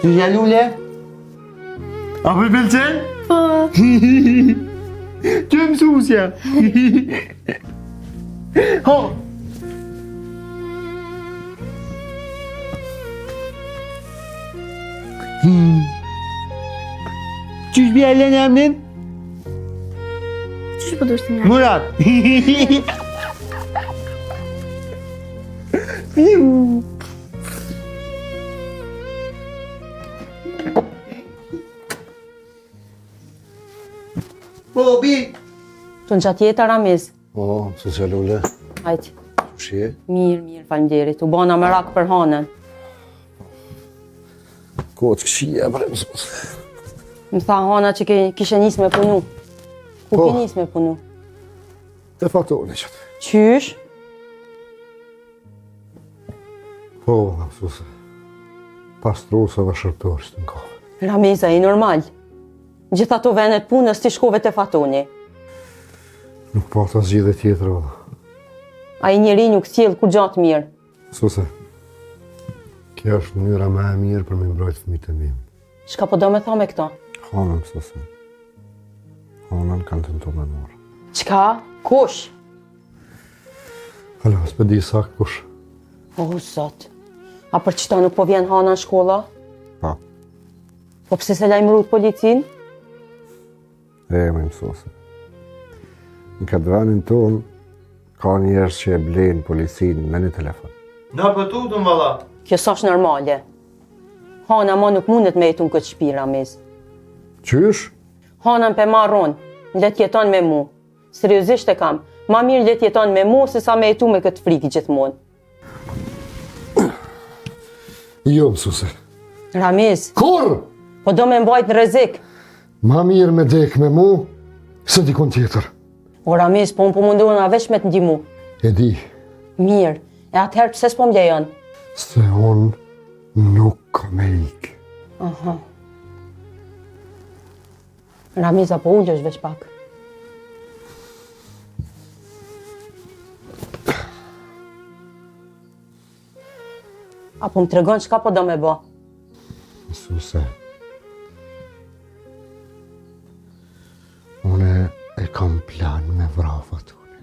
Të gjalule? A për pëlqen? Po. Që mësusja? Ho! Qysh bja e lene emnin? Qysh po dush të nga? Murat! Po, bi! Të në qatë jetë, Ramiz? O, së gjalule. Hajtë. Shie? Mirë, falemderit. U bona me rakë për hanën. Ko të këshia, bre, mësë. Më tha hana që kishe njës me punu. Ku Po. ke njës me punu? Te faktore qëtë. Qysh? Po, mësuse. Pastrusëve shërtorës të në kohë. Ramiza, i normal. Gjitha ato venet punës ti shkove të fatoni. Nuk po të zgjidhe tjetër, valla. A i njeri nuk s'jellë kur gjatë mirë. Mësuse, kjo është mënyra më e mirë për me mbrojtë fëmijët e mi. Shka po do me tha me këto? Hanën, mësuse. Hanën kanë të në të menurë. Qka? Kush? Hala, s'pe di sakt kush. O, zot. A për qëta nuk po vjen hana në shkolla? Pa, Po pse se lajmërut policin? e me mësuse. Në këtë venin tonë, ka njerës që e blenë policinë me një telefon. Na për tutën, valla. Kjo s'ash normale. Hana ma nuk mundet me jetu në këtë shpi, Ramiz. Qysh? Hana më pe marron, let jeton me mu. Seriozisht e kam, ma mirë let jeton me mu se sa me jetu me këtë frikë gjithmonë. Jo, mësuse. Ramiz, Kur? po do me mbajt në rrezik. Ma mirë me dek me mu, se dikon tjetër. O Ramiz, po më po mundohen a veç me të ndihmu. E di, Mirë, e atëherë pse s'po m'lejon? se unë nuk ka me ikë. Aha. Ramiz, apo ullësh veç pak. Apo më tregon çka po do me bë? Mësuse, une e kam plan me vrafat une.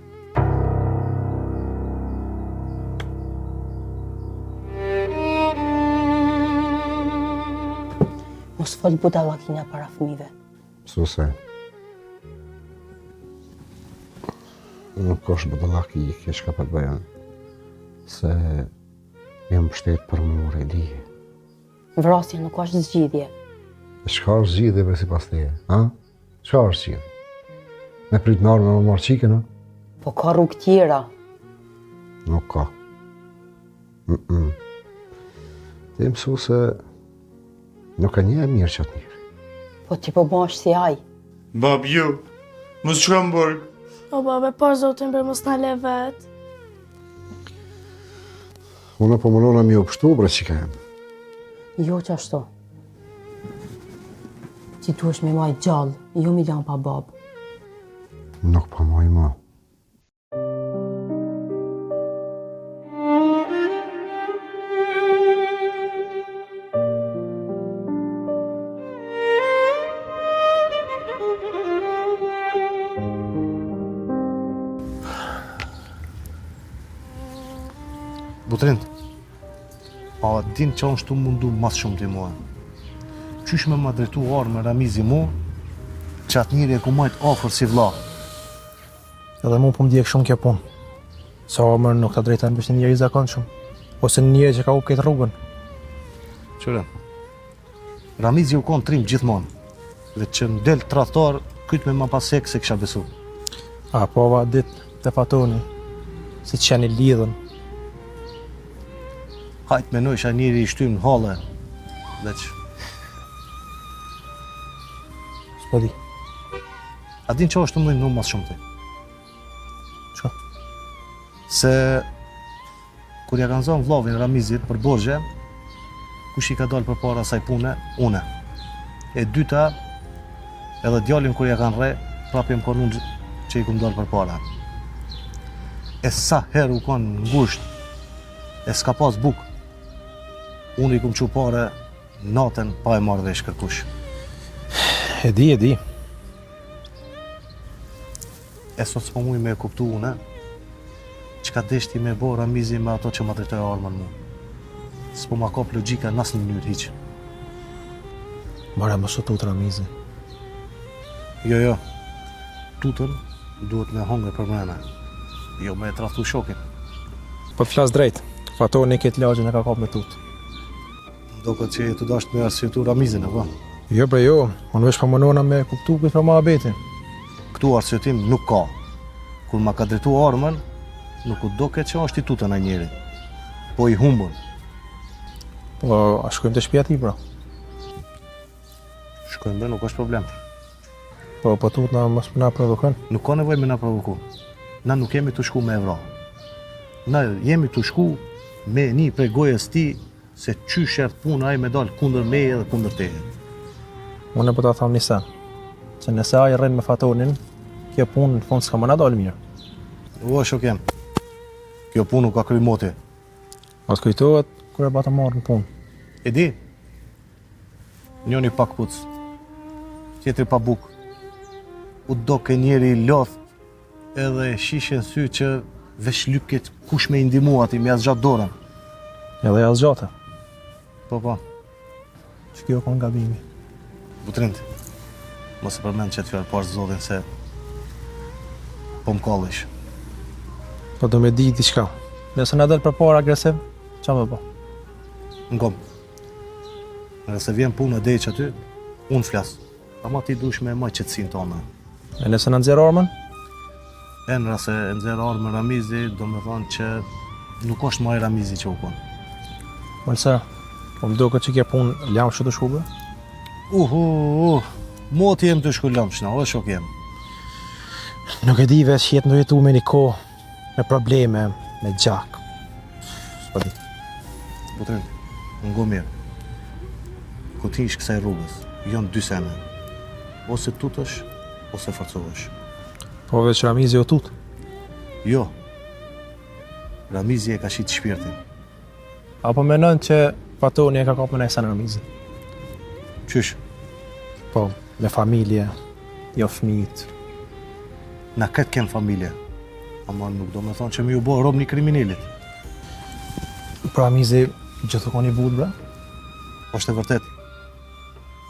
Mos fol budallakina para fëmijëve. Mësuse, nuk është budallaki i kesh ka për të bëjan, se jam pështet për mure, e di. Vrasja nuk është zgjidhje. Shka është zgjidhje për si pas teje, a? Shka është zgjidhje? Me prit marrë me më marrë qike, në? Po ka rrugë tjera. Nuk ka. Ti mësu se nuk ka një e mirë që atë njëri. Po ti po bash si aj. Bab, ju. Mos shka më borg. O babe, par zotin për mos në le vetë. Unë po mënona mi u pështu, bre që ka jem. Jo që ashtu. Ti tu është me maj gjallë, jo mi lanë pa babë. Nuk po moj ma. Butrind, a din që unë shtu mundu mas shumë të mua. Qysh me ma drejtu arë me Ramizi mu, që atë njëri e ku majtë ofër si vla. Edhe mu po më djekë shumë kjo punë. Sa omër nuk të drejtan bështë njëri zakonshëm, ose njëri që ka u këtë rrugën. Qëre, Ramizi u konë trim gjithmonë, dhe që në del tradhtar, kyt me ma pasek se kisha besu. A po va ditë të fatoni, si që janë i lidhën. Hajtë menoj që a njëri i shtymë në hale, dhe që... S'po di. A din që është të mëjnë mas shumë ti? Qa? Se... Kur ja kanë zonë vllavin Ramizit për borgje, kush i ka dalë për para saj pune? Une. E dyta, edhe djalin kur ja kanë re, prapë jem konë unë që i kum dalë për para. E sa herë u konë ngusht, e s'ka pas buk, unë i kum që pare natën pa e marrë vesh kërkush. E di. E sot s'po muj me e kuptu unë, çka deshti me bo Ramizi me ato që ma drejtoj armën mu. S'po ma kap logjika në asnjë mënyrë hiç. Mara më sotut Ramizi. Jo. Tutën duhet me hongër për mrena. Jo me e traftu shokin. Po flas drejt. Fatoni këtë lagjën e ka kap me tut. Do këtë që të dasht me arsjetu Ramizin, apo? Jo bre jo, unë vesh pëmunona me kuptu këtë për mohabetin. Këtu arsjetim nuk ka. Kur ma ka drejtu armën, nuk u do këtë që është i tutën a njeri. Po i humbën. Po, a shkojmë të shtëpia ti, pra? Shkojmë be, nuk është problem. Po tut na provokon. Nuk ka nevojë me na provoku. Na nuk jemi të shku me evra. Na jemi të shku me një prej gojës ti se qysh erdh puna ai me dal kundër meje dhe kundër teje. Unë po ta them nisa. Se nëse ai rrin me Fatonin, kjo punë në fund s'ka më na dal mirë. O shokem. Kjo punë ka kry moti. Mos kujtohet kur e bata marrë në punë. E di? Njoni pa kpuc. Tjetri pa buk. U do ke njeri i lodh edhe shishen sy që veç lypket kush me i ndihmu ati me asgjat dorën. Edhe ja zgjata. Po. Që kjo kon gabimi. Butrind, mos e përmend që të fjalë pas zotin se po m'kallesh. Po do me di diçka. Nëse na del përpara agresiv, ç'a më bë? Ngom. Nëse vjen puna dheq aty, unë flas. Ama ti dush me më qetësinë tonë. E nëse na nxjerr armën? E nëse e nxjerr armën Ramizi, do me thonë që nuk është më ai Ramizi që u kon. Malsa, po më duket që kjo punë lam që të shkube? Moti jem të shkullamshna, o shok jem. Nuk e di veç jetë në jetu me një kohë, me probleme, me gjak. S'pa di. Butrin, ngo mirë. Ku ti ish kësaj rrugës, jonë dy sene. Ose tutësh, ose forcohesh. Po veç Ramizi o tut. Jo. Ramizi e ka shit shpirtin. Apo menon që Fatoni e ka kapë në esan Ramizi? Qysh? Po, me familje, jo fëmijët. Na këtë kem familje. Ama nuk do me thonë që mi u bo rob një kriminalit. Pra Ramizi, gjithë ka një butë, bra? Është e vërtet.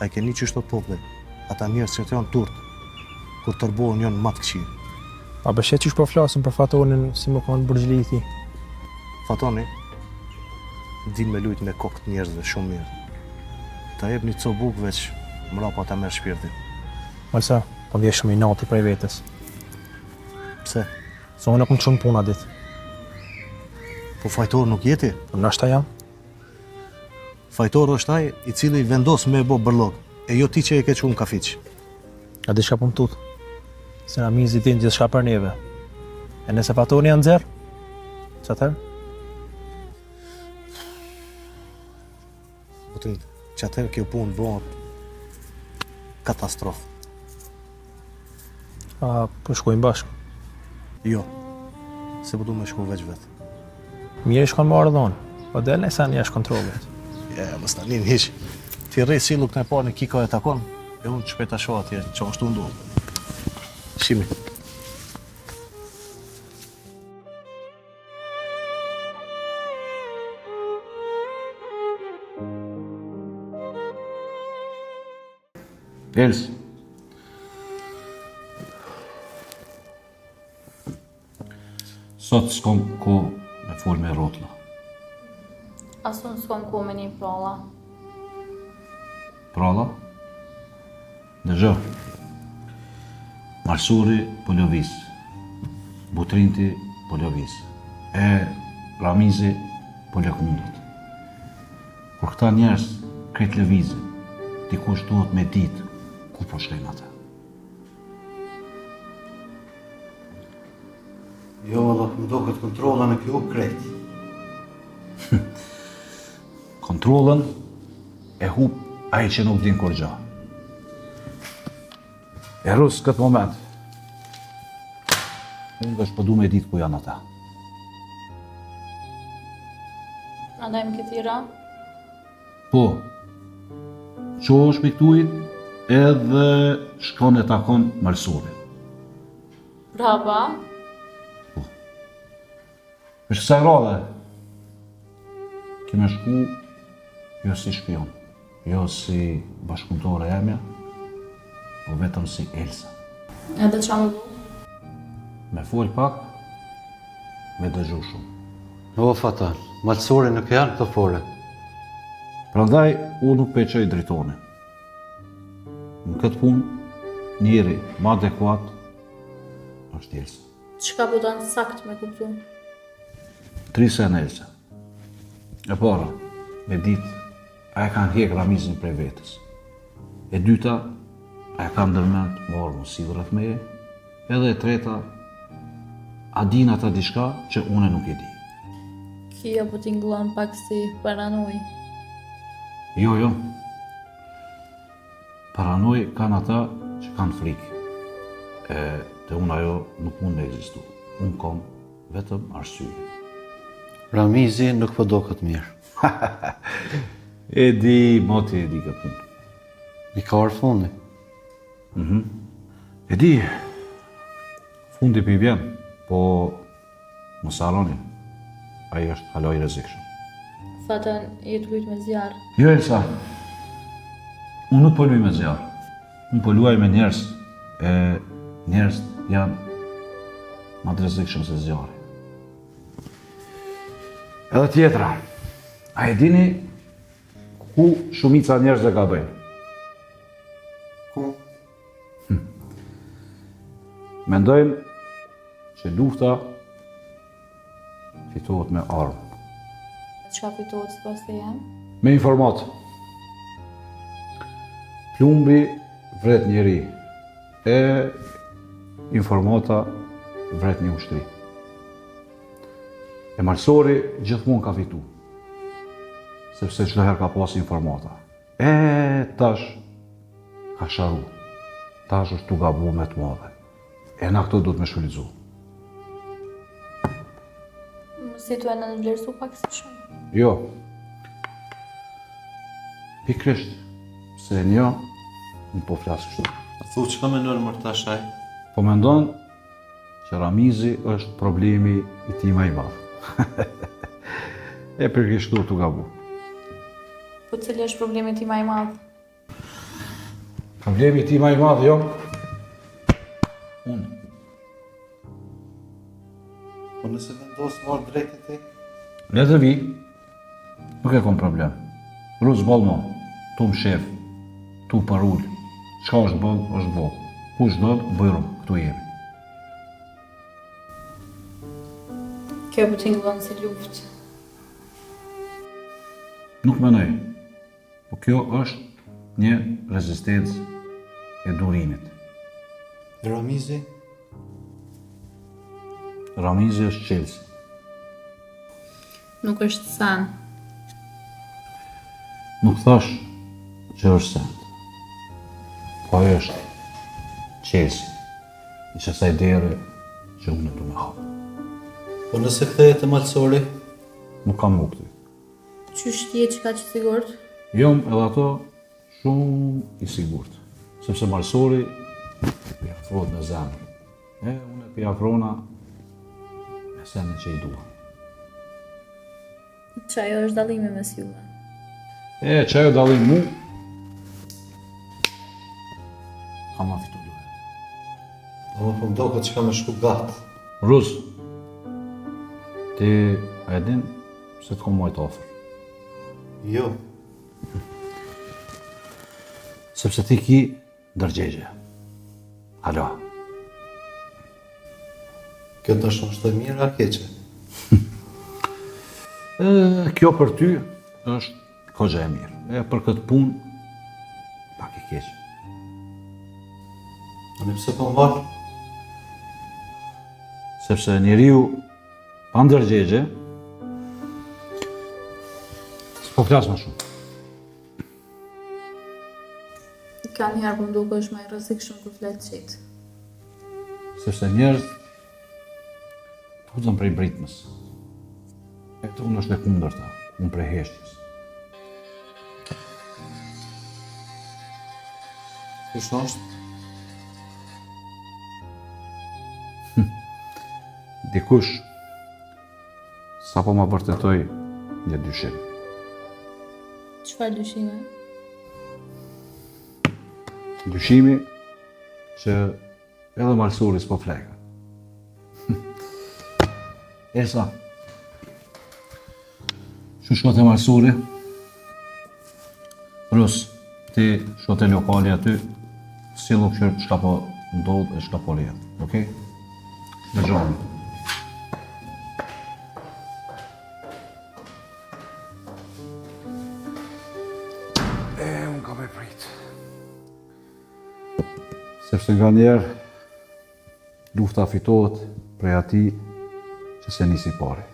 A i ke një qysh të poplit. Ata njerës që të janë turtë. Kur tërbohen janë matë këqirë. A bëshet qysh po flasim për Fatonin si më kanë burgjli i ti? Fatoni, din me lujt me kokët njerëzve shumë mirë. Ta jep një cobuk veç mrapa ta merr shpirtin. Malsa, po vje shumë i nati prej vetës. Pse? Se unë e kom qënë puna dit. Po fajtor nuk jeti? Po nashta jam? Fajtor është ai i cili vendos me e bo bërlog, e jo ti që e ke qunë kafiq. A di shka po më tut? Se Ramizi din gjithë shka për neve. E nëse Fatoni janë nxerë? Që atër? Butrin, që atër kjo punë bëhet katastrofë. A, po shkojnë bashkë. Jo, se po du me shku veç vetë. Mirë i shkon marrë dhonë, po del në esan jashtë kontrolit. Më stanin hiq. Ti rrej silu këtë e parë në kika e takon, e unë të shpeta shoh atje që është undu. Shimi. Els. Sot s'kom ko me fol me rotla. As unë s'kom ku me një pralla. Pralla? Dëgjë. Marsuri po lëviz. Butrinti po lëviz. E Ramizi po lëkmundët. Kur këta njerës kretë lëvizin, dikush duhet me ditë ku po shkojnë ata. Jo, Allah, më do këtë kontrola në kjo krejt. Kontrollën e hub ai që nuk din kur gjë. E rrus këtë moment. Unë është përdu me ditë ku janë ata. Andaj më këtira? Po, qohësh piktujit edhe shkon e takon malsorin. Brava. Për kësaj radhe, kime shku jo si shpion, jo si bashkëpunëtore emja, po vetëm si Elsa. Edhe qa më bu? Me fol pak, me dëgju shumë. O, fatal, malsori nuk janë këto fore. Prandaj, unë nuk peqoj dritonin. Në këtë punë, njeri më adekuat është Elsa. Qka po të në sakt me kuptu? 3 sene Elsa. E para, me ditë, a e kanë hek Ramizin prej vetës. E dyta, a e kanë ndërmend marrë më si rreth meje. Edhe e treta, a din ata diçka që une nuk e di. Kia po t'inglon pak si paranoj. Jo. Paranoj kanë ata që kanë frikë. Te unë ajo nuk mund me ekzistu. Unë kam vetëm arsye. Ramizi nuk po do këtë mirë. E di, moti e di këtë punë. I ka orë fundi. E di, fundi për i vjen, po më saroni, ai është hala i rrezikshëm. Fatën, jetë lujt me zjarë. Jo, Elsa, unë nuk po luaj me zjarë. Unë po luaj me njerëz, e njerëz janë ma të rrezikshëm se zjarri. Edhe tjetra, a e dini ku shumica njerëzve gabojnë? Ku? Mendojnë që lufta fitohet me armë, Qka fitohet së pas të jam? me informatë. Plumbi vret njeri, e informata vret një ushtri. E malsori gjithmonë ka fitu, sepse çdo herë ka pas informata. E tash ka sharu, tash është tu gabu me të madhe. E na këto do të me shfrytëzu. Si tu e në vlerësu pak si shumë? Jo. Pikrisht, se një, në po flasë kështu. A thu që ka mendon më këta shaj? Po mendon që Ramizi është problemi i ti më i madh. E për kështu tu gabu. Po cili është problemi ti ma i madhë? Problemi i ti më i madh, jo? Unë. Po nëse vendos marrë drejtë ti? Le të vi, nuk e kom problem. Ruz bol mo, tu më shef, tu parull. Çka është bol, është bol. Kush do, bëjrum, këtu jemi. Kjo po t'inglon si luft. Nuk menoj, po kjo është një rezistencë e durimit. Ramizi? Ramizi është Chelsea. Nuk është san. Nuk thash që është send, po ajo është Chelsea, i qësaj dere që unë du me hapë. Po nëse kthehet te malsori? Nuk kam mu këty. Qysh t'je që ka që sigurt? Jom edhe ato shumë i sigurt, sepse malsori pjafrohet me zemrë. E unë e pjafrona me zemrën që i dua. Që ajo është dalimi mes juve. E që ajo dallim mu, kam ma fitu luhe. Po më do këtë që ka me shku gatë. Ruz, ti a e din se të kom mojtë ofër. Jo. Sepse ti ki ndërgjegje. Alo. Kjo të është e mirë a keqe? Kjo për ty është kogja e mirë. E për këtë punë, pak i keqë. A në pse po mbarë? Sepse njeriu pa ndërgjegje, s'po flasë më shumë. Ka njëherë po mduke është ma i rrezikshëm kur flet qitë. Sepse njerëz të hudhën prej britmës. E këtë unë është e kundërta, unë prej heshtjes. Kush është? Dikush sa po ma vërtetoj një dyshim. Çfarë dyshime? Dyshimi që edhe malsuri s'po fleka. Esa, shu shkote malsuri, plus ti shkote lokali aty, sillu këshirë çka po ndodh e çka po lihet, okej? Dëgjojmë. Unë ka me prit. Sepse nga njerë lufta fitohet prej ati që se nisi pari.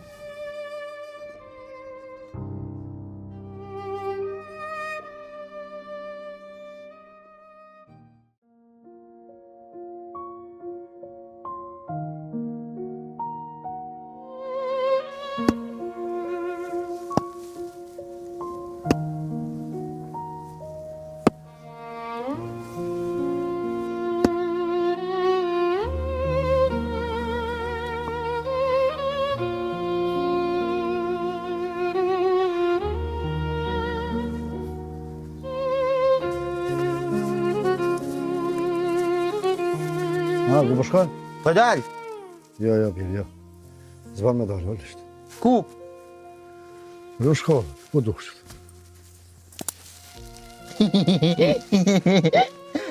Ku po shkon? Po dal. Jo, jo. Zvan me dalë, olisht. Ku? Në shkollë, ku dush?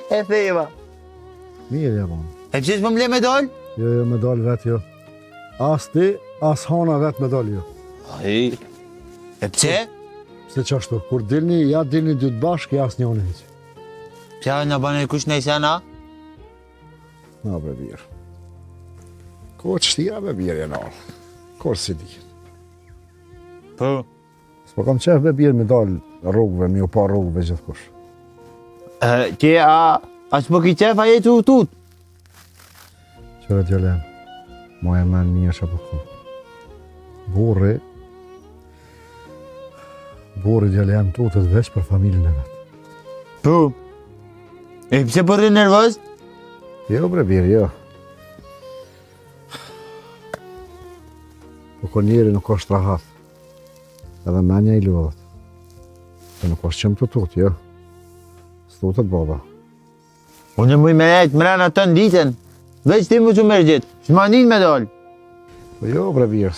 E theva. Mirë jam unë. E pse s'po mle me dal? Jo, me dalë vetë jo. As ti, as hana vetë me dalë jo. Ai. E pse? Se qashtu, kur dilni, ja dilni dy të bashkë, ja as njënë hiq. Pse na bane kush në sana? Na be birë. Ko që shtira be birë e nalë. Ko si di. Po. S'po kam qef be birë me dalë rrugëve, mi u pa rrugëve gjithkush. Ti a s'po ki qef a jetu tut? Qëre t'jolem, mo e men mirë që po këtu. Burri t'jolem tutët veç për familjen e vetë. Po. E pse po rri nervoz? Jo bre birë, jo. Po njeri nuk është rahat. Edhe menja i lodhët. Se nuk është qëmë të tutë, jo. S'tutët baba. Unë muj me nejtë mrena të ditën. Veç ti mu që më rëgjit. Shma njën me dollë. Po jo bre birë,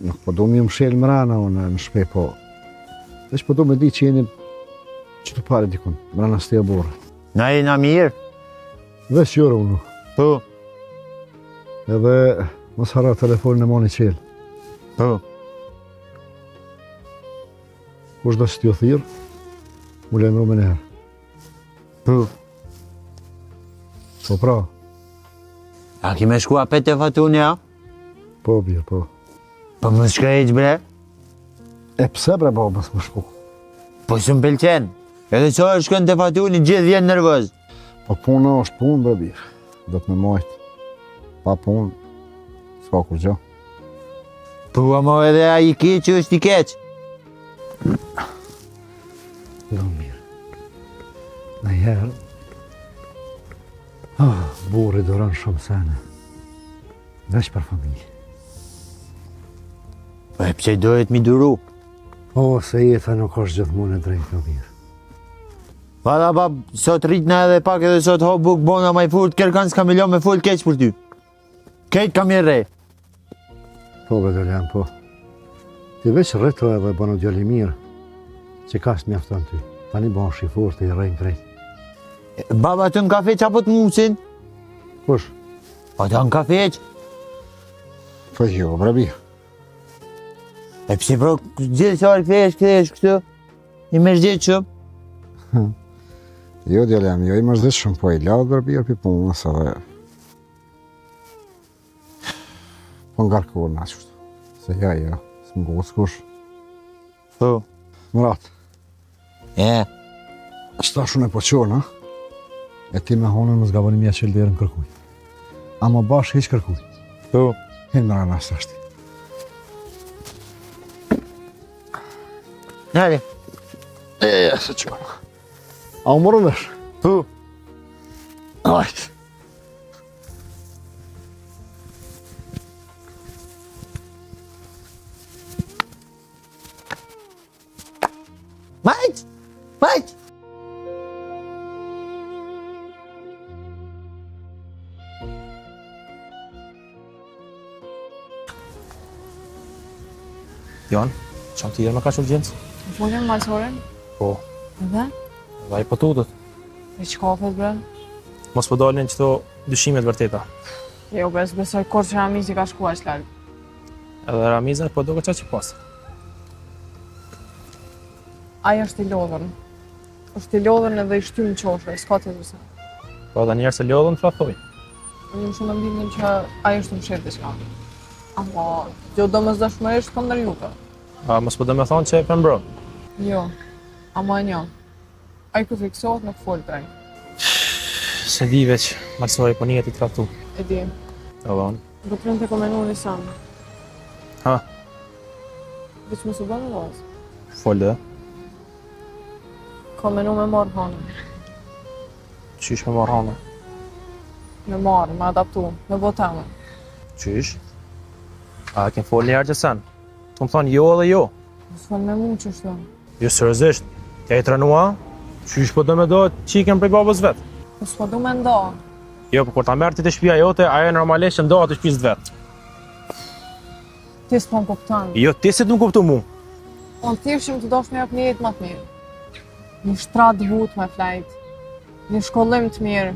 nuk po du mi më shelë mrena unë në shpe, po. Veç po du me di që jeni që të pare dikun, mrena s'ti e burë. Na jena mirë. Veç jore unë. Po. Edhe mos hara telefonin e moni qelë. Po. Kush do që t'ju thirë, mu lejmëru me njerë. Po. Po pra. A ki me shku apet e fatun ja? Po birë, po. Po më shkrejq bre? E pse bre babas më shku? Po së më pelqen. Edhe që është shkën të fatun i gjithë vjen nervoz. Po puna është punë bre birë. Do të me majtë. Pa punë, s'ka kur gjo. Po ama edhe a i keq është i keq. Jo mirë. Në herë, burri doran shumë sene. Veç për familje. Po e pse dohet mi duru? O, se jeta nuk është gjithmonë e drejtë në mirë. Valla bab, sot rritna edhe pak edhe sot ho buk bona ma i furt, kërkan s'ka milion me full keq për ty. Kejt kam i re. Po, bedolem, po. Ti veç rrëto edhe bëno djali mirë, që ka së mjafton ty. Tani bënë shifur të i rejnë krejt. Baba të në kafe qa po të musin? Kush? Po të në kafe që? Po jo, brabi. E pse bro, gjithë qarë këthesh kështu? I me shgjetë shumë? Jo, djalem, jo i mërzit shumë, po i ladë brabi për punës edhe... Po ngarkur nga qështu. Se ja, s'më gocë kush. Po. Murat, E. qëta shumë e po qonë, e ti me honën më zgaboni mja qëllderën kërkuj. Ama bashkë hiq kërkuj. Po. Hinë në rana së ashti. Nare. Se qënë. A u morën vesh? Po. Ajt. Majt! Majt! Jan, çam ti më ka urgjencë? Folën malsoren? Po, Edhe? vaj po tutët. E qkafet, bre? Mos po dalin qëto dyshimet vërteta. Jo, bre, s'besoj kur që Ramizi ka shku aq larg. Edhe Ramizën po duket që pas. Ai është i lodhën. Është i lodhën edhe i shtyn qoshe, s'ka të dhëse. Po edhe njerë se lodhën të thoj. Unë shumë mbindin që ai është më shef diçka. Ama, jo domosdoshmërisht kundër juve. A mos po do me thonë që e përmbro. Jo, ama një. Ai ku fiksohet nuk fol drejt. Se di veç, malsoj po njët i tratu. E di, Edhe unë. do të rënë të komenu një sanë. Ha, Veç më së bënë vazë. folë dhe. Komenu me marrë hanën. Qysh me marrë hame? Me marrë, me adaptu, me botame. Qysh? A ken folë një herë që sen? Të më thonë jo edhe jo. Më s'fol me mu që shto. Jo seriozisht, t'ja i trënua? Qysh po do me do qiken prej babës vetë? Po s'po du me nda. Jo, po kur ta merë ti të shtëpia jote, ajo normalisht që ndohet të shtëpisë vetë. Ti s'po më kuptan. Jo, ti si të më kuptu mu. Unë thjesht që më të dosh me jap një jetë më të mirë. Një shtrat but me flajt, një shkollim të mirë,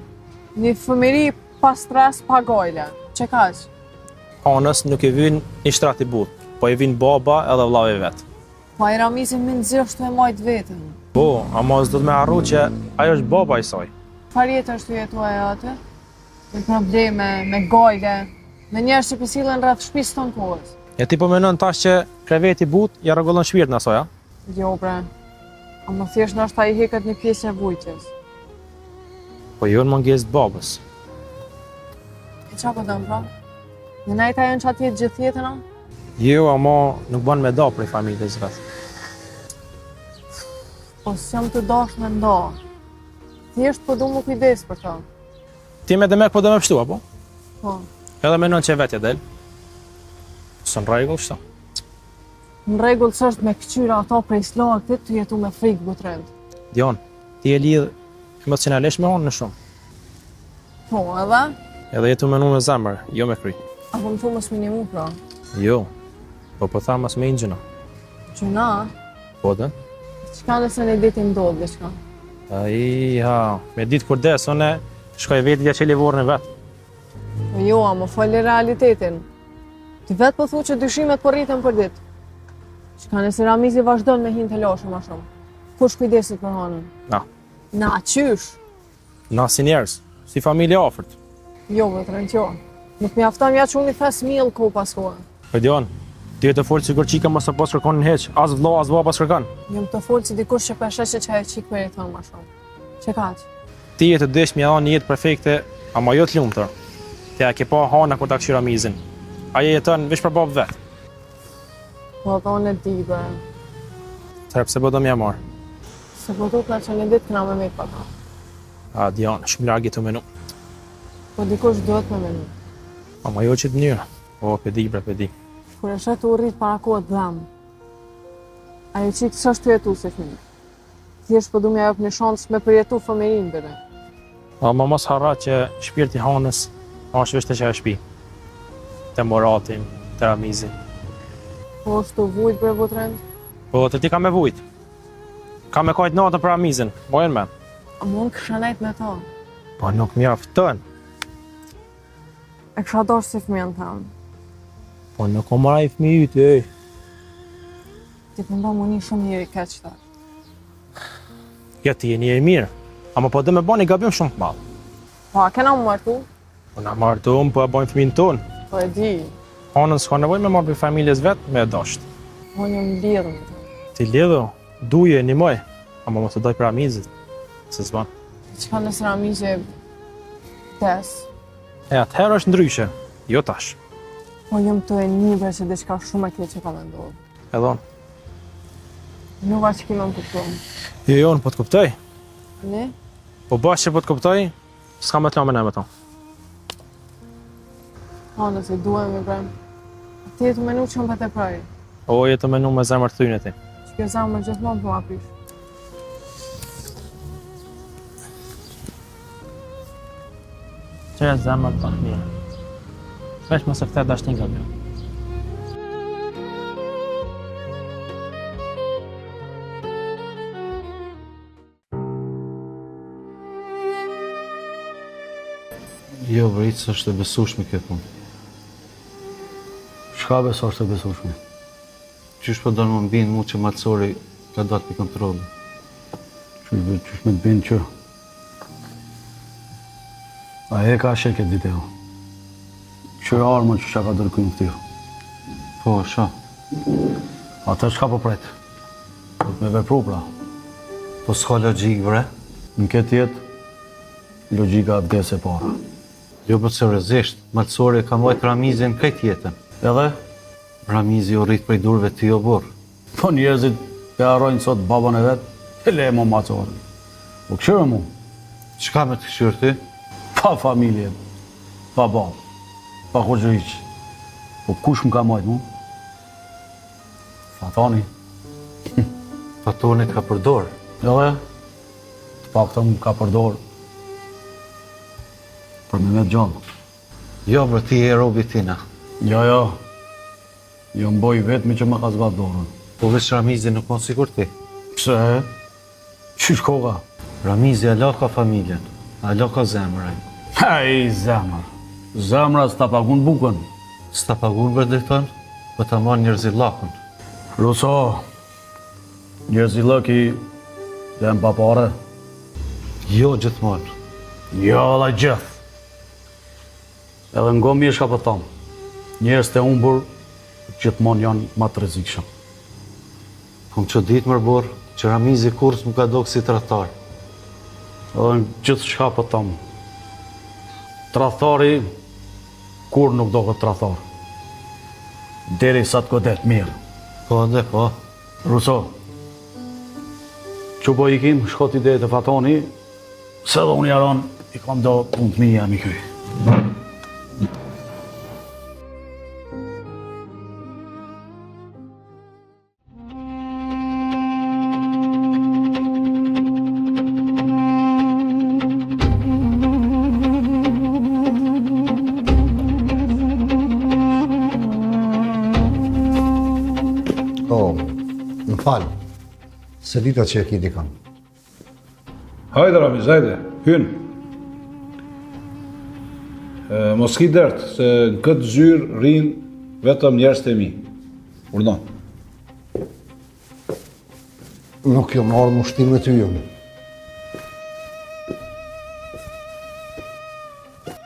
një fëmiri pa stres, pa gojle. Që kaq? Hanës nuk i vin një shtrat i but, po i vin baba edhe vllavi vetë. Pa i Ramizin me nëzirë e majt vetën. Po, ama s'do të me arru që ajo është baba i saj. Çfarë jetë është të jetuaj atë? Me probleme, me gojle, me njerëz që pisillen rreth shtëpisë tonë kohës. E ti po menon tash që kreveti but ja rregullon shpirtin asaj, a? Jo, bre. Ama thjesht ndoshta i heket një pjesë e vujtjes. Po jo në mungesë të babës. E qa po dëmë, pra? Në najta janë që atjetë gjithë jetën, a? Jo, ama nuk bën me da prej familjes vetë. Po s'jam të dash me nda. Thjesht po du më kujdes për ta. Ti me demek po do me pështu, apo? Po. Edhe menon që vetja del. Së në rregull kështu. Në rregull s'është me këqyra ato prej slagtit të jetu me frikë butrend. Dion, ti e lidh emocionalisht me unë në shumë. Po, edhe? Edhe jetu me me zemër, jo me kry. Apo më thu mos minimu, pra. Jo, po tha mas me ingjëna. Që na, Po dhe? qka nëse në ditë ndodhë dhe qka? Ha, me ditë kur des, unë shkoj vetë vja që livorën e vetë. Po jo, a më fali realitetin. Ti vetë po thu që dyshimet po rritën për ditë. Qka nëse Ramizi vazhdon me hinë të lashë ma shumë? Kush kujdesit për hanën? Na. Na, qysh? Na si njerës, si familje afërt. Jo, vëtërën qo. Nuk mi afton ja që unë i thes mil ko paskohen. Po Dion, ti e të folë sigur qika mos të pos kërkon në heq, as vlo, as baba s'kërkon. Jam të folë si dikush që peshe që e qikë për i thonë ma shumë. Që kaq? Ti e të desh mi adha një jetë perfekte, ama jo të lumëtër. Ti a ke pa hana kur ta këshyra Ramizin. Aje jeton veç për babë vetë. Po dhe unë e di, bre. Tërë pse do m'ja marë. Se po tukla që një ditë këna me me pa ta. A Dion, shumë largi të menu. Po dikush duhet me menu. Ama jo që të njërë. O, pedi, bre, pedi. Kur e shetë u rritë para kohët dhemë, ajo qikë s'është të jetu se fëmi. Thjesht po du m'ja jep një shansë me përjetu fëmirin bërë. Ama mos harra që shpirti hanës është veç të që e shpi. Të Moratin, të Ramizin. Po është të vujtë bre butrend? Po, të ti ka me vujt. Ka me kajtë natën për Ramizin, bojën me. A mund kësha nejt me ta? Po nuk mjaftën. E kësha dorë si fëmijën tamë. Po nuk o mara i fëmi jyti, ej. Ti përmba mu një shumë njëri keq ta. Ja ti e një e mirë, ama po dhe me bo një gabim shumë të madhë. Po a kena më martu? Po na martu unë, po e bojnë fëmin tonë. Po e di. Hanën s'ka nevoj me marrë për familjes vetë, me e dashtë. Po një më lidhën. Ti lidho, duje, një moj, ama më të doj për Ramizit, se s'ban. Qka nësë Ramizje tes? E atëherë është ndryshe, jo tash. Po jëm të e një bre që diçka shumë e keq që ka me ndodhë. Edhe unë. Nuk a që kime më kuptuam. Jo, unë po të kuptoj. Ne? Po bashkë që po të kuptoj, S'ka me t'la me ne me ta. Po, nëse duhem, Ibrahim. Ti jetë menu që më për të praj. O, jetë menu me zemër të thyne ti. Që kjo zemër gjithmonë për më apish. Që e zemër të mirë. Vesh më se këtë dashtin nga mjë. Jo, vërit, së është e besueshme kjo punë. Shka beso është e besueshme? Qysh po do në më mbinë mu që malësori ka dalë për kontrolin? Qysh me të binë që? A e ka shek e video. Që e armën që ka dërkujnë këtirë. Po, sha. Ata shka po prejtë? Me vepru pra. Po s'ka logjik, bre? Në këtë jetë, logjika vdes e para. Jo, po seriozisht, malësori ka mbajt Ramizin këtë jetën. Edhe? Ramizi u rrit prej durve ti o borë. Po njerëzit e arrojnë sot baban e vetë, e le më macori. Po këshirë mu, Çka me të këshyrë ty? pa familje, pa babë, pa hoxhëriq. Po kush më ka majtë mu? Fatani. Fatoni ka përdorë. Edhe, të pak të më ka përdorë për me vetë gjallë. Jo, bre, ti e robi tina. Jo, jo mboj vetëmi që më ka zgatë dorën. Po veç Ramizi nuk konë sigur ti. Pse? Qysh koka? Ramizi alo ka familjen, alo ka zemrën. Hej, zemër. Zemra s'ta pagun bukën. S'ta pagun bre drejton, po ta marrë njerëzillakun. Ruso, njerëzillëki janë pa pare. Jo gjithmonë. Jo, dhe gjithë. Edhe në gomi e shka për thamë. Njerëz të humbur gjithmonë janë ma të rrezikshëm. Kom që ditë mërë borë, që Ramizi kurës më ka dokë si tradhtar. Edhe në gjithë shka për thamë. Tradhtari kur nuk do këtë tradhtar. Deri sa të godet mirë. Po, dhe po. Ruso, që po ikim, shkot ide të Fatoni, se dhe unë jaron, i kam do punë të mija mi këj. Më falë, se dita që e ki dikon. Hajde, Ramiz, hajde, hynë. Mos ki dertë, se në këtë zyrë rinë vetëm njerëz të mi. Urdon. Nuk jo marrë mushtim me ty jo.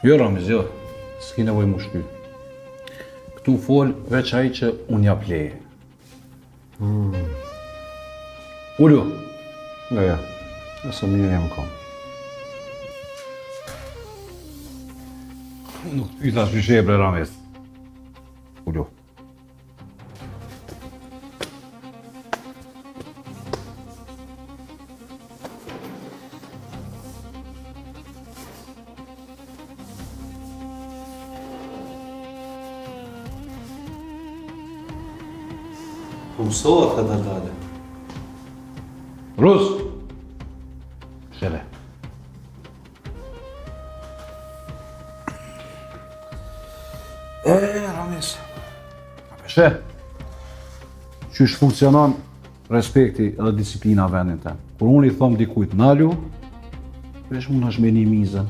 Jo, Ramiz, jo. S'ki nevoj mu shty. Këtu fol veç ai që unë jap leje. Ullu. Ja, nëse mirë jam kam. Nuk të pyta shqyshe bre Ramiz. Ullu. Po mësohet ka dardale. Rus! Shele. Ramiz. A peshe? Qysh funksionon respekti edhe disiplina vendin të. Kur unë i thom dikujt nalu, vesh unë është me një mizën.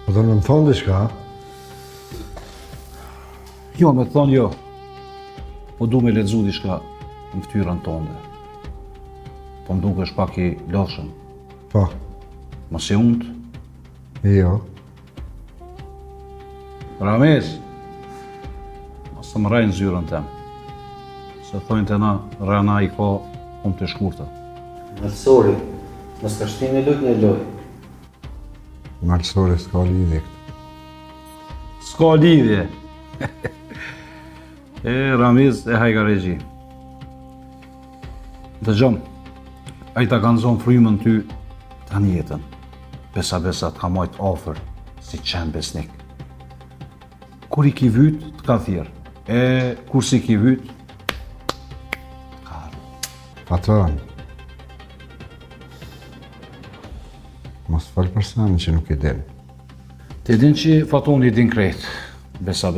Po të në më thonë diçka, Jo, me të thonë jo. Po du me lexu diçka në ftyrën tonde. Po më dukesh pak i lodhshëm. po, Mos e unt. jo. Ramiz, mos të më rajnë zyrën tem. Se thojnë të na, rana i ka të shkurta. Malësori, mos ka shtinë lojt në loj. Malësore s'ka lidhje këtë. S'ka lidhje. Ramiz e hajka regji. Dëgjom, ai ta kanë zonë frymën ty tani jetën. Besa të ka majt ofër si qenë besnik. Kur i ki vyt, të ka thirë. E kur si ki vyt, Patron, mos fal për sanin që nuk i din. ti din që Fatoni i din krejt. Besa.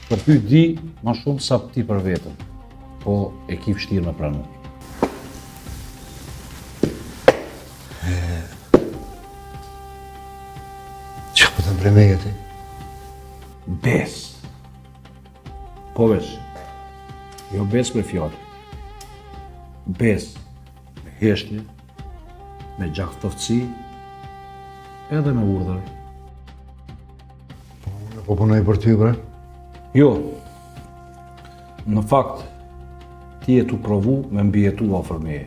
Për ty di ma shumë sa ti për vetën, po e ki vështirë me pranu. Që po të mbremej ti? Bes. Po veç, jo bes me fjallë. Bes me heshtje, me gjakftofci, edhe me urdhër. Unë po punoj për ty, bre. Jo, në fakt, ti e tu provu me mbijetu ofër meje,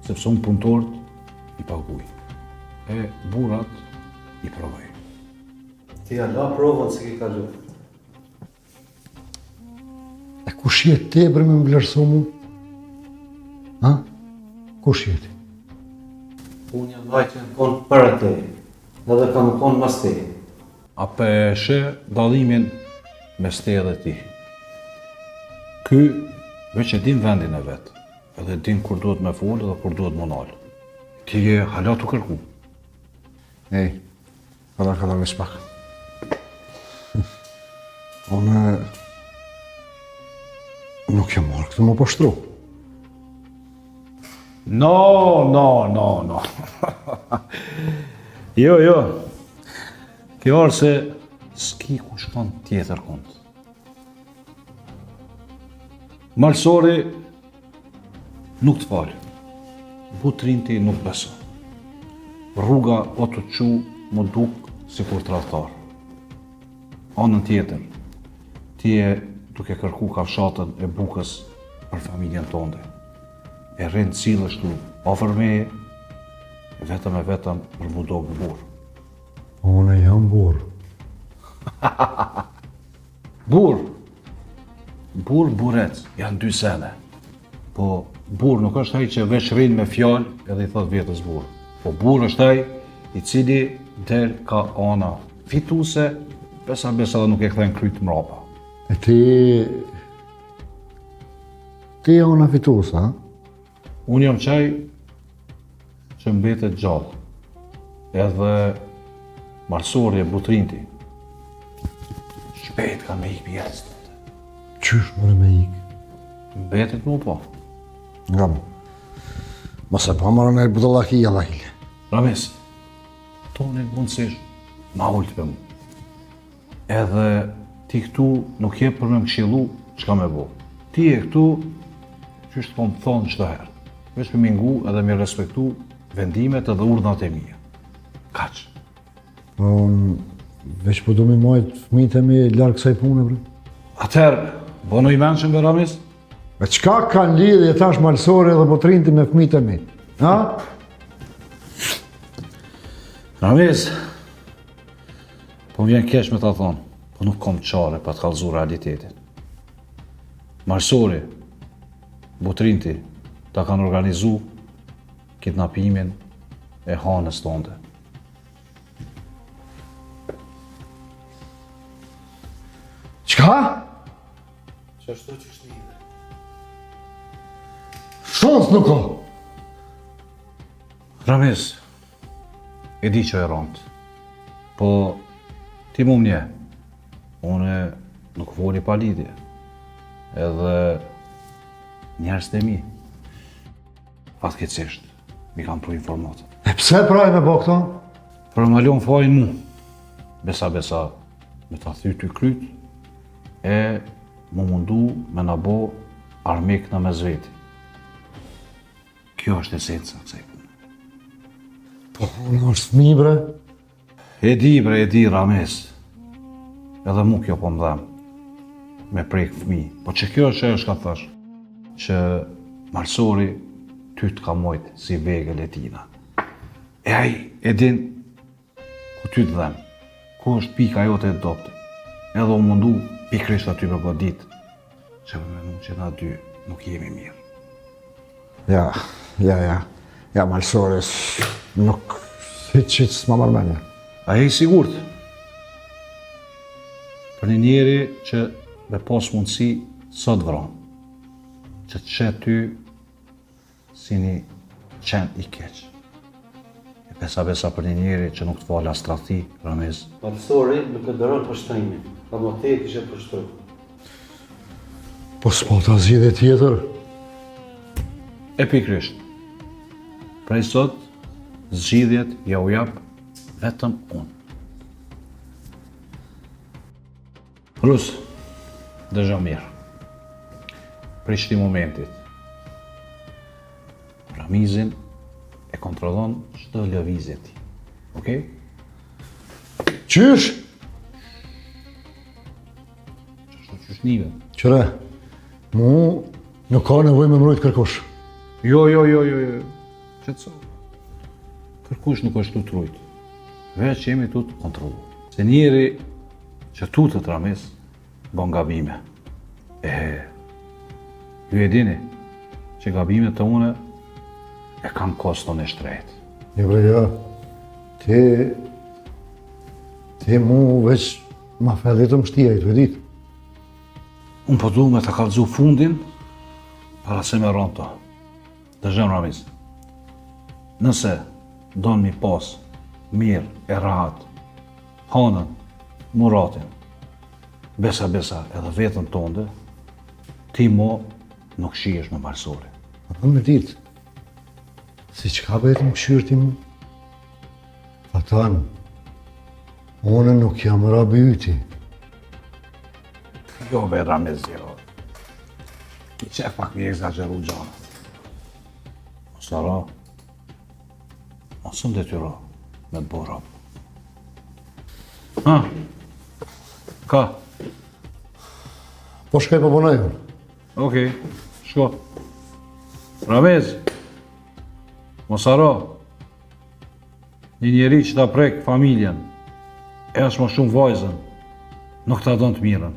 sepse unë punëtorët i paguj, e burat i provoj. Ti ja la provën se ki kalu. E kush je ti, bre, me më vlerësu mu? Ha? Kush je ti? Unë jam vajtë në konë për te, edhe kam konë mas te. A pe shë dalimin mes te edhe ti. Ky veç e din vendin e vetë, edhe din kur duhet me folë dhe kur duhet më nalë. Ti je hala tu kërku. Ej, kada veç pak. Unë nuk jam marrë këtë më poshtru. No. Jo. Kjo arë se s'ki ku shkon tjetër kont. Malsori nuk të falë. Butrinti nuk beso. Rruga o të qu më duk si kur tradhtar. Anën tjetër, ti e duke kërku kafshatën e bukës për familjen tonde. E rrinë cilështu ofër meje, vetëm për mu do burë. Unë jam burë. Burec, janë dy sene. Po, burë nuk është ai që veç rrinë me fjallë edhe i thot vjetës burë. Po, burë është ai i cili del ka ana fituse, besa dhe nuk e kthejnë krytë mrapa. E ti e ona fitusa, ha? Unë jam qaj që mbetet gjallë, edhe marsorje butrinti. Shpejt ka me ikë pjesë të të. Qysh mëre me ikë? Mbetet mu po. Nga mu. Mos e pa marrë në budallaki i Allahile. Rames, tonë e mundësish ma ullë për mu. Edhe ti këtu nuk je për me më këshilu çka me bo. Ti e këtu që është po më thonë çdo herë. Veç me mingu edhe me respektu vendimet edhe urdhnat e mija. Kaq. Po, veç po du mi majtë fëmijët e mi larë kësaj pune, bre? Atëherë, bono i menqën be Ramis? E qka kanë lidhje tash malsori dhe botrinti me fëmijët e mi? Ha? Ramis, po më vjen keq me ta thonë, po nuk kom qare pa të kallëzu realitetin. Marsori, botrinti, ta kanë organizu kidnapimin e hanës tonde. Qka? Që ashtu që është një. Shans nuk ka. Ramis, e di që e rëndë, po ti mu mnje, une nuk voli pa lidhje, edhe njerës të mi, fatkeqësisht, mi kam pru informatët. E pse praj me bo këto? Për më lion fajin mu, besa, me ta thy ty kryt, e më mundu me na bo armik në mezveti. Kjo është esenca kësaj pune. Po, unë është fëmi, bre. E di, Rames. Edhe mu kjo po më dhem, me prejk fëmi. Po që kjo është që është ka thash, që marsori ty të ka mojt si vegël e tina. E aj, e din, ku ty të dhem, ku është pika jote e dopte. Edhe u mundu pikrisht aty me godit, që më menu që na dy nuk jemi mirë. Ja, malsore, nuk hiç s'ma marrë. A je i sigurt? Për një njeri që me pas mundësi sot vron, që të shet ty si një qen i keq. E besa për një njeri që nuk të fal as tradhti, Ramiz. Malsori nuk e dëron pështrimin, ka më te kishe pështru. Po s'po ta zgjidhje tjetër. E pikrisht. Prej sot, zgjidhjet ja u jap vetëm unë. Rus, dëgjo mirë. Prej këtij momentit, Ramizin e kontrollon çdo lëvizje ti. Okej? Qysh? Qysh nive? Qëre, mu nuk ka nevojë me mbrojt kërkush. Jo. Qetëso. Kërkush nuk është tu trujt. Veç jemi tu të kontrollu. Se njeri që tutet Ramiz, bon gabime. Ju e dini që gabimet të une e kanë koston e shtrejt. Jo, ti mu veç ma felletëm shtia i të vedit. Unë po du me të kallëzu fundin para se me ronë to. Dëgjëm Ramiz, nëse donë mi pas mirë e rahat, hanën, muratin, besa edhe vetën tonde, ti mo nuk shihesh me Malsori. Apo me ditë, si qka betëm këshyrë ti mu? Fatan, une nuk jam rabi yti. Jo be Ramiz, jo. I qef pak mi egzageru gjanët. Sara, mos më detyro me të bërë rapë. Ka? Po shkaj po punoj unë. Okej, shko. Ramiz, Mosaro, një njeri që ta prek familjen, e është më shumë vajzën, nuk ta don të mirën.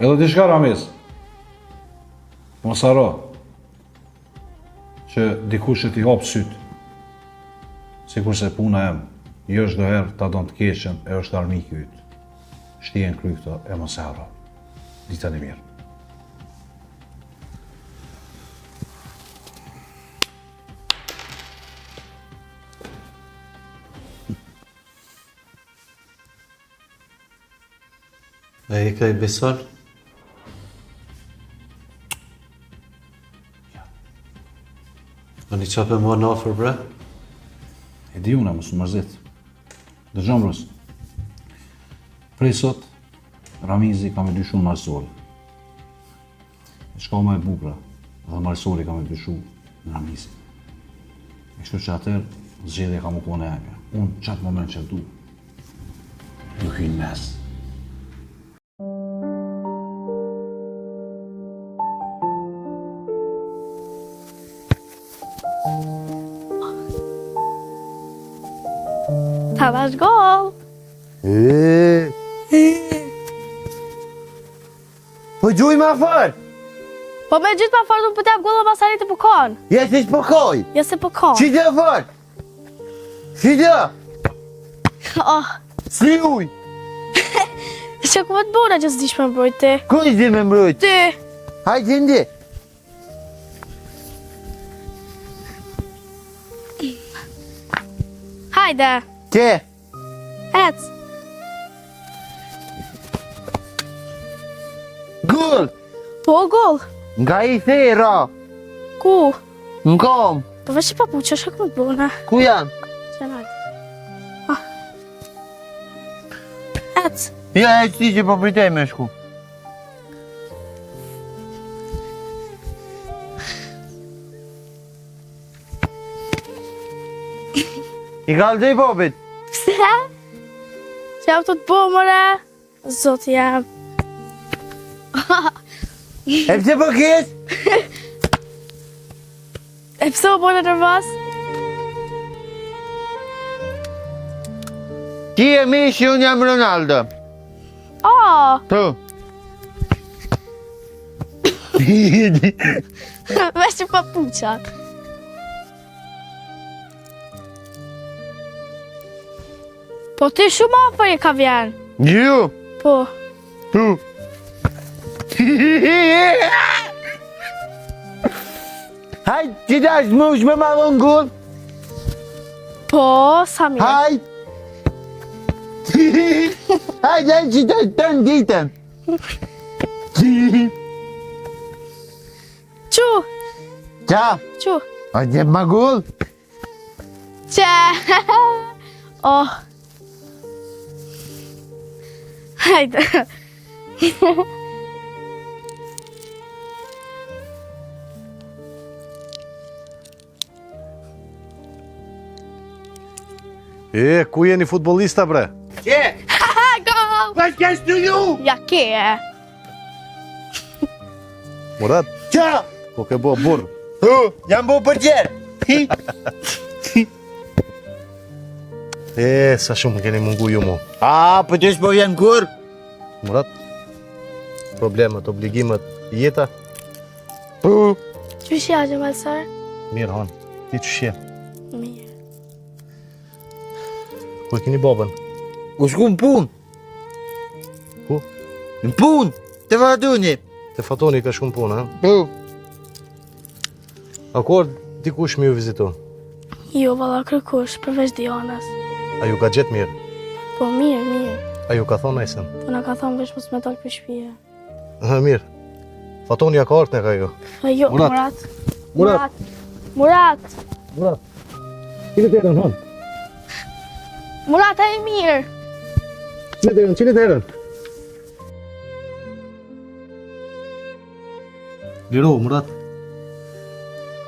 Edhe diçka Ramiz, Mosaro, që dikush e t'i hap syt, sikur se puna em, jo çdo herë ta don të keqen, e është armik i yt. Shtien kry këto e mos e harro. Ditën e mirë. E i ka i besar? A një qape mua në afer, bre? E di unë, mos më mërzit. Dëgjom Rus. Prej sot, Ramizi ka me dyshu në Malsori. E shka ma e bukra, dhe Malsori ka me dyshu në Ramizi. E kështu që atër, zgjedhja ka më kone eme. Unë qatë moment që du, ju hynë mes. Ta dash gol! Po gjuj ma fër! Po me gjithë ma fort unë për t'jap gollë Masarit e Pukon. Jes ish pokoj! Jo se Pukon. Qidja fër! Qidja! Oh, Si uj! që ku më të bona që s'dish me mbrojt ti. Ku i di me mbrojt? Ti! Hajde ndi! Hajde! Ke! Ec! Gull! Po gol! Nga i thera! Ku? Në kom! Po veç i papuqe, që ku më të bona. Ku janë? Që nalë. Ec! Ja e qëti që po pritej me shku. I kalëzoj popit. Pse? Që jam të bo, mëre? Zotë jam. E pse po kes? E pse më bone nërvas? Ti e Messi, unë jam Ronaldo. A, Tu. Vesh që papuqat. Po ti shumë afër e ka vjen. Ju. Po. Tu. Hajde, që dash mush me marron gull? Po, sa mirë. Hajde. Hajde, që dash të në ditën. Qu, Qa? qu. Hajde, ma gull? Që. Oh. Hajde. Ku jeni futbolista bre? Që? Go! Pas kesh të ju? Ja ke e. Murat, Qa? po ke bo burr. Tu, jam bo për tjerë. Sa shumë keni mungu ju mu. A, për të shpo vjen kur? Murat, problemet, obligimet, jeta, Tu. Që shja që malsar? mirë han. Ti që shje, Mirë. ku e keni babën? U shku në pun? Ku? Në pun, të vaduni. Te fatoni ka shku në punë, ha? Tu. Akor, dikush mi ju vizitu. Jo, valla kërkush, përveç Dianës. A ju ka gjetë mirë? Po mirë, mirë. A ju ka thonë ajsen? Po na ka thonë veç mos me dalë për shtëpia. Mirë. Fatoni ja ka artë ne ka jo. Jo, Murat. Murat. Murat. Murat. Qile të erën, han? Murat, e mirë. Qile të erën? Liro, Murat.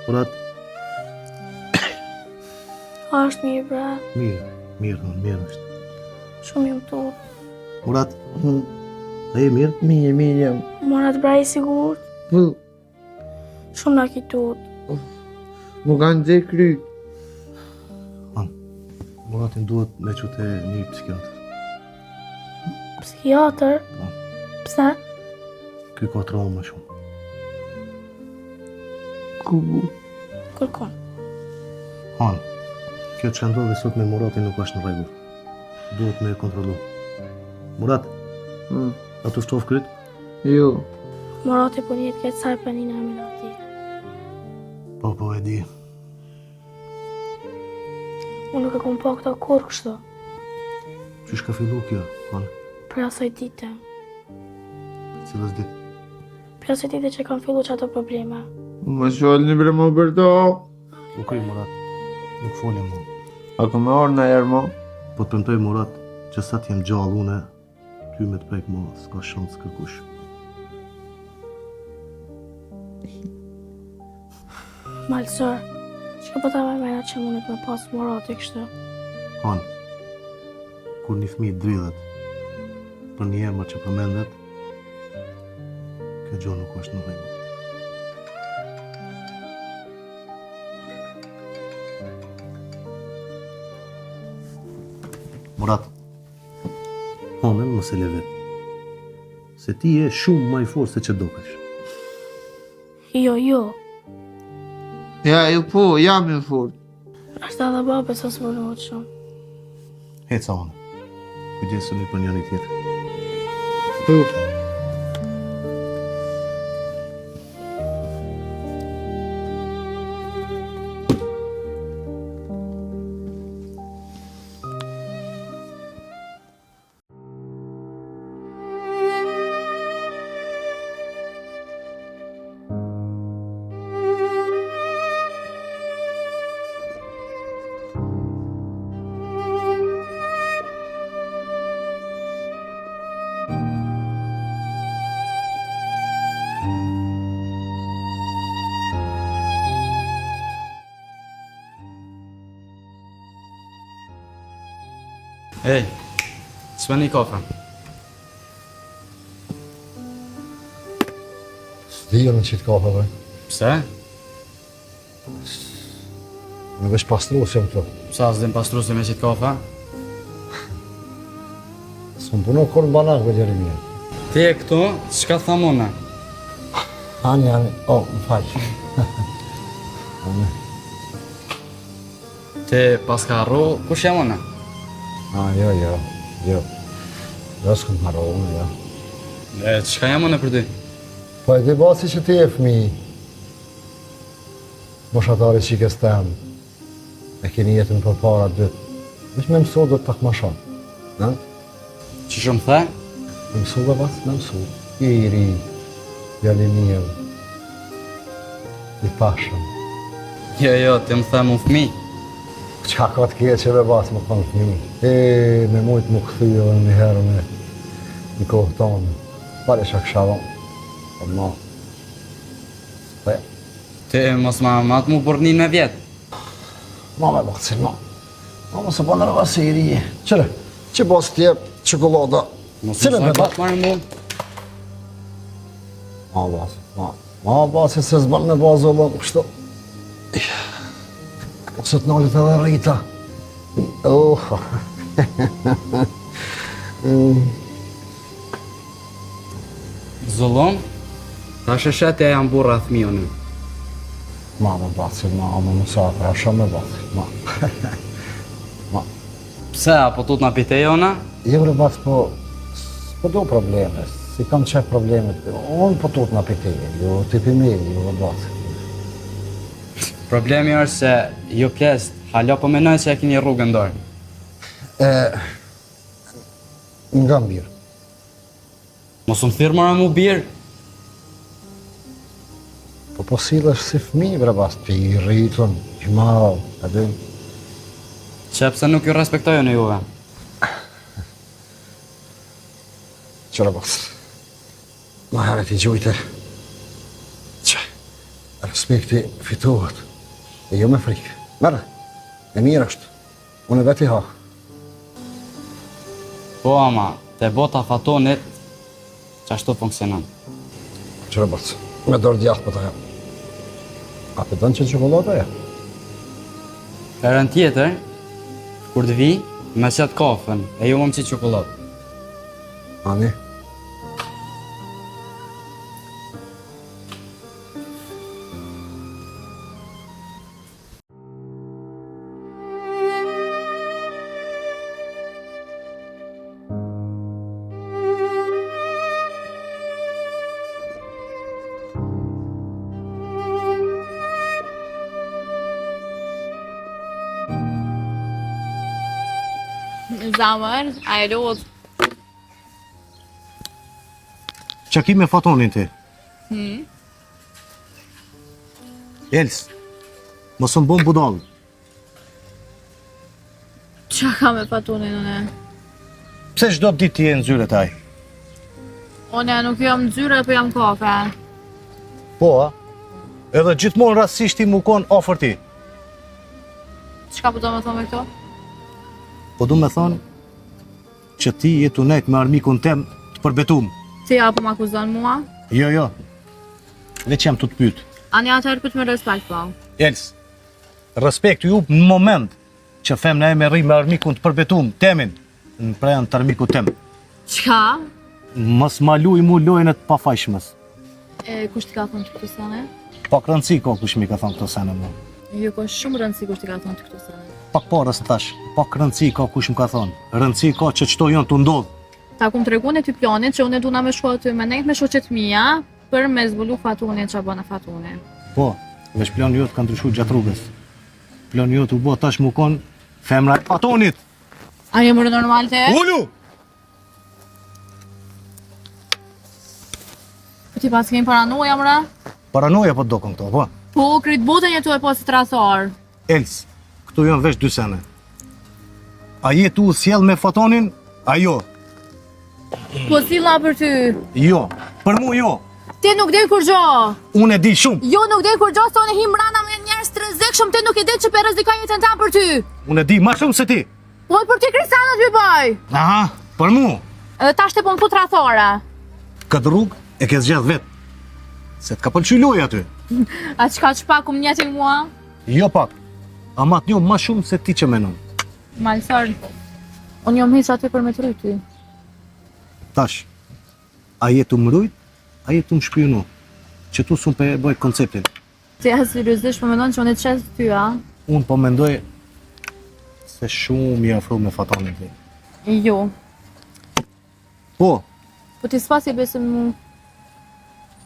Murat. A është mirë, bre. Mirë është. Shumë jam tu. Murat. A je mirë? Mirë jam. Murat, bre, i sigurt. Tu. Shumë na ki tut. Mu kanë dhe kry. Muratin duhet me qute një psikiatr. Psikiatër? Po. Pse? Ky ka trauma shumë. Ku? Kërkon. Han, kjo që ndodhi sot me Muratin nuk është në rregull. Duhet me kontrollu. Murat, a të shtof kryt? Jo. Murati po njetë këtë saj për një në aminati. Po e di. Unë nuk e kom po këto kur kështu. Qysh ka fillu kjo, Han? Për asaj dite. Cilës dit? Për asaj dite që kam fillu që ato probleme. Më shuallë një bre më bërdo. U kry, Murat. Nuk folim mu. A ku me orë në erë mo? Po të premtoj, Murat, që sa t'jem gjallë une, ty me të prejk mo, s'ka shansë kërkush. Malsor, që po ta me mena që mundet me pas Murati kështu. Han, kur një fëmijë dridhet për një emër që përmendet, kjo gjë nuk është në rregull. Murat, hanën mos e le vet. Se ti je shumë më i fortë se që dokesh. Jo. Ja, ju po, jam i fort. Ashtë edhe babes së smërnohet shumë. Heca hanë. Kujdesuni për njëri tjetër. Tu. Ej, s'me një kafe. S'dijo në qitë kafe, dhe. Pse? Në vesh pastru se më këto. Pse as dhe në pastru se me qitë kafe? S'më puno kur në banak me gjeri mirë. Ti e këtu, çka tham unë? Ani, më falë. Ti pas ka harru, kush jam unë? Jo. Jo s'këm harro unë, jo. E çka jam unë për ty? Po e di basi që ti e fmi. Moshatari që i kes temë. E keni jetën për para dytë. Vesh me mësu do të pak ma shumë. Që shumë the? Me mësu dhe bas, me mësu. I ri, djali mirë, i pashëm. Jo, ti më the mu fmi. Qa ka të kje që me bas më konë fmi. Me mujtë më këthy edhe një herë me një kohë tonë. Pare që kësha dhonë. Po ma. Dhe. Ti mos ma matë mu burnin me vjetë. Ma me bas cilë ma. Ma mos e banë rëva se i rije. Qëre, që bas tje qokolada. Cile me bas? Ma bas e se zbanë me bas o lënë kështu. Ose të nallit edhe rrita. Zullon, ta sheshet e jam burra thmi unë. Ma me bacil, ma me musafra, shumë me bacil, ma. Pse, apo tut na pite jona? Jo bre bac, po do probleme, si kam qef problemet, unë po tut na pite, jo tipi mirë, jo bacil. Problemi është se ju pjesë, halo po menoj se e kini rrugën dorë. Nga mbirë. Mos më thirë mëra mu birë. Po sillesh si fmi, bre bac, të i rritën, i marë, edhe. Qepse nuk ju respektojë në juve. Qëra bac, ma herët i gjujte. Që, respekti fitohet, e jo me frikë. Merë, e mirë është, unë e veti ha. Po ama, te bota fatonit, që ashtu funksionon. Qëra bac, me dorë djathë për të jam. A të dënë që qokolata e? Herën tjetër, kur të vi, me qëtë kafën, e ju më më qitë qokollatë. Ani? Zamër, a e lodhë. Qa ki me fatonin ti? Els, mos më bom budal. Qa ka me fatunin une? Pse çdo ditë ti je në zyre taj? Une nuk jam zyre, po jam kafe. Po, a? Edhe gjithmonë rastisht ti mu kon ofër ti. Qka po do me thonë me këto? Po du me thonë që ti je të nejtë me armikun tem të përbetum. Ti apo m'akuzon mua? Jo. Veç jam të pyt. Ani atëherë pëtë me respekt, po. Els, respekt ju në moment që femna e me rri me armikun të përbetum, temin, në prejan të armiku tem. Qka? Mos ma luj mu lojën e të pafajshmës. E kush t'i ka thonë të këto sene? Pak rëndësi ka kush mi ka thonë këto sene mu. Jo, ka shumë rëndësi kush t'i ka thonë të këto sene. Pak parës tash, pak rëndësi ka kush më ka thonë. Rëndësi ka që qëto jonë të ndodhë. Ta kum të regun e ty planit që unë duna me shku aty me nejt me shoqet mija për me zbulu fatunin që bëna fatunin. Po, veç plan jotë ka ndryshu gjatë rrugës. Plan jotë u bo tash mu konë femra e fatonit. A je mërë normal te? Ullu! Po ti pas kemi paranoja mëra? Paranoja po do kënë këto, po? Po, kryt botën jetu e posit rasar. Els, këtu janë veç 2 sene. A je tu sjell me fatonin? A jo? Po silla për ty. Jo, për mu jo. Ti nuk dhe kur gjo. Unë e di shumë. Jo nuk dhe kur gjo, se unë him rana me njerës të rëzikshëm, ti nuk e di që për rëzika jetën ta për ty. Unë e di ma shumë se ti. Po për ty kristianët bi baj. Aha, për mu. Edhe ta shte po më fut rathore. Këtë rrugë e ke zgjath vetë. Se t'ka pëlqy loj aty. A qka që pak njetin mua? Jo pak. Ama t'njo ma shumë se ti që menon. Malsar, unë jom hisë aty për me të rryti. Tash, a jetu më rujt, a jetu më shpijunu. Që tu s'unë për bëj konceptin. Ti e seriozisht po mendon që unë të qes ty, a? Unë po mendoj se shumë i afru me Fatonin ti. Jo. Po, Po ti s'pas i besim mu.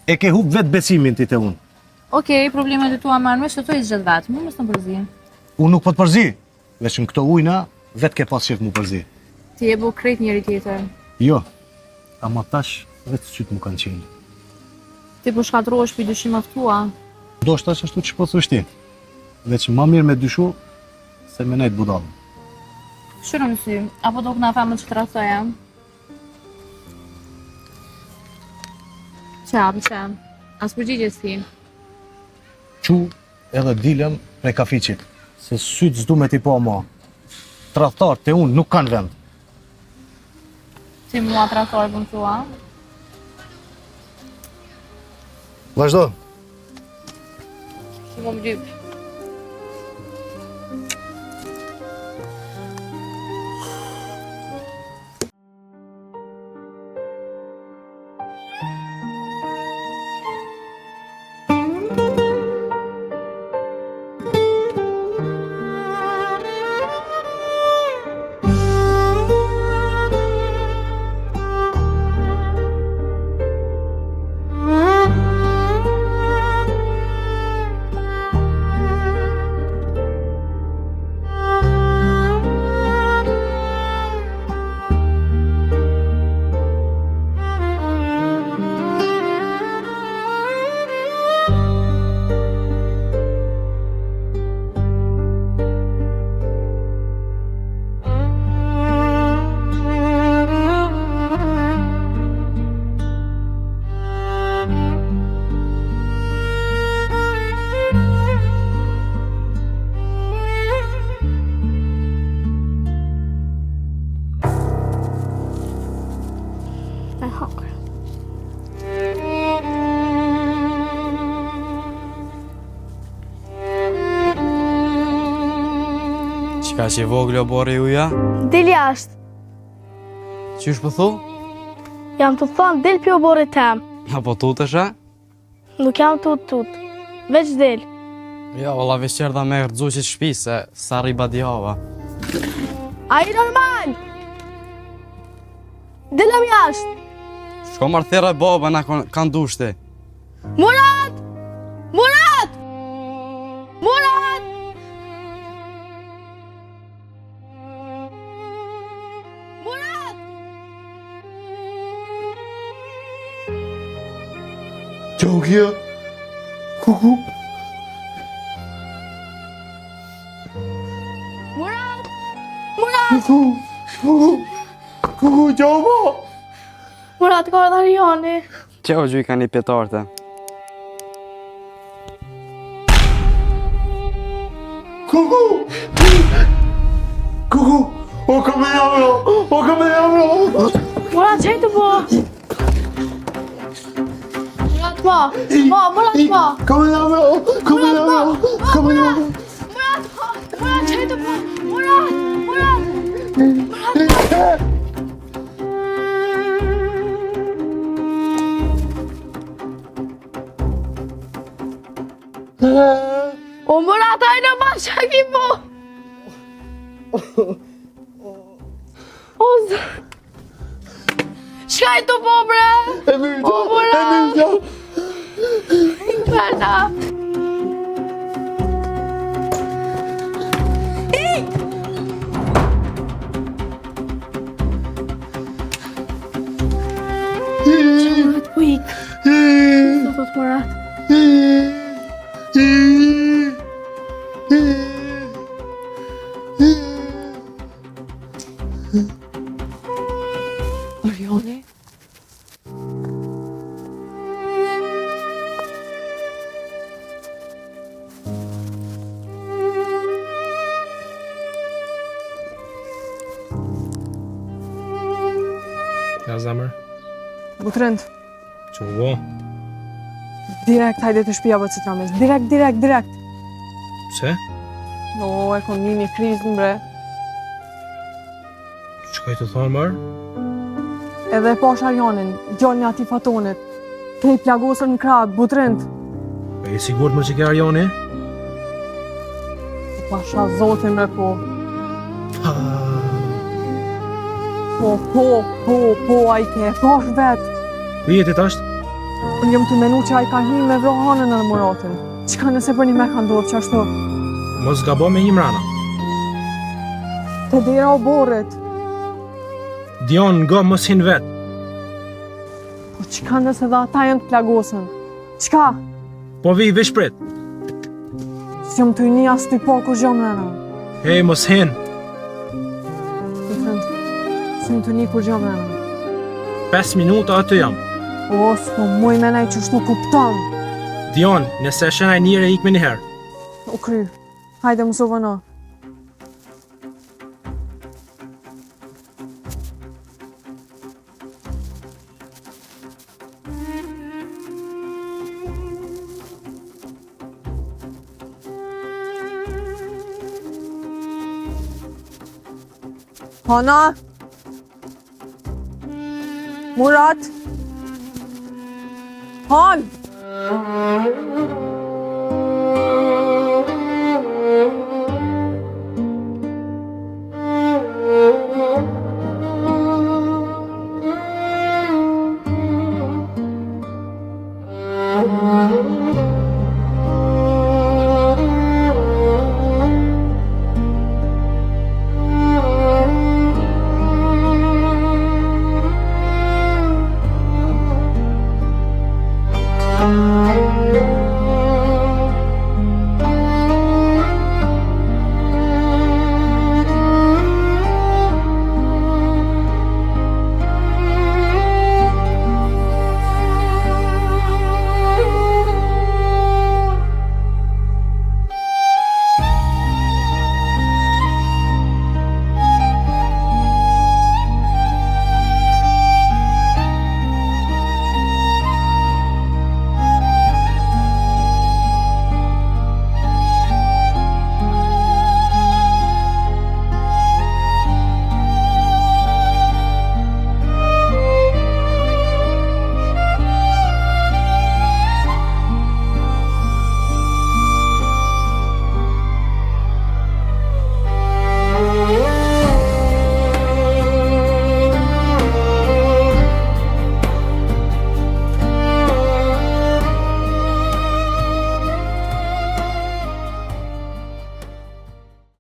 e ke hub vetë besimin ti te unë. Okej, problemet e tua marrë me shto i zgjedh vetë, mu mos në përzi. Unë nuk po të përzi, veç në këto ujna, vetë ke pas qef mu përzi. Ti e bu krejt njëri tjetër. Jo, ama tash vetë qytë mu kanë qenë. Ti po shkatrohesh për dyshimave tua. Do shta që ashtu që po thush ti. Veç ma mirë me dyshu, se me nejtë budalë. Shurë më sy, apo do këna femën që të rasoja? Që, as përgjigjes ti. Qu edhe dilem prej kafiqit, se sytë zdu me ti po ma. Tradhtar te unë nuk kanë vend. Ti mua tradhtar për më thua? Vazhdo. Që më mbyp. Ka që i voglo bore juja? Dil jashtë. Qysh po thu? Jam të thonë, dil pjo borit tem. Apo tutesha? Nuk jam tut. Veç dil. Ja, valla veç qerda me rëdzuqit shpi se sa rri badjava. A i normal! Dilem jashtë. Shko marrë thera e baba na kanë dushti. Murat! Murat! Murat! Murat! Qo kja? Kuku? Murat! Murat! Kuku, qo mo? Murat, ka edhe Ariani. Që o gjuj ka një pjetarte? Kuku! Kuku! O ka me jamro! O ka me jamro! Murat, që të po? Murat, po! Murat, po! Ka me jamro! Ka me jamro! Ka me jamro! Murat, po! Murat, që të po? Murat! Murat! O Murat, ajde ma që ki po! O zë... Shka i të po, bre? O Murat! Berna! Murat, po ik. Së thot Murat. Ariani? Ja, zemër. Butrënd, Që u bo? direkt hajde të shpia bëtë Citrames. Direkt. Pse? No, ekonomi, krizën, bre. Që ka i të thonë marë? Edhe e pash Arjanin, gjallin e ati Fatonit. Kej plagosën në krah, butrint. E i sigurt më që ke Arjani? Pasha zotin bre po. Po, a i ke, pash vet. Ku jeti tash? Unë jam të menu që a i ka hi me vro hanën edhe Muratin. Qka nëse për një me ka ndodhë që ashtu? Mos gabo me Imrana. Te dera o borit. Dion nga mos hin vet. Po qka nëse dhe ata janë të plagosën? Qka? Po vi vesh prit. S'jam të një as të po kur gjam rena. Hej, mos hin. S'jam të një kur gjam rena. 5 minuta aty jam. O, s'po muj me nej që shtu kuptam. Dion, nëse shenaj njëre ik me njëherë. U kry. Hajde më sovë në. Hana? Murat? Han!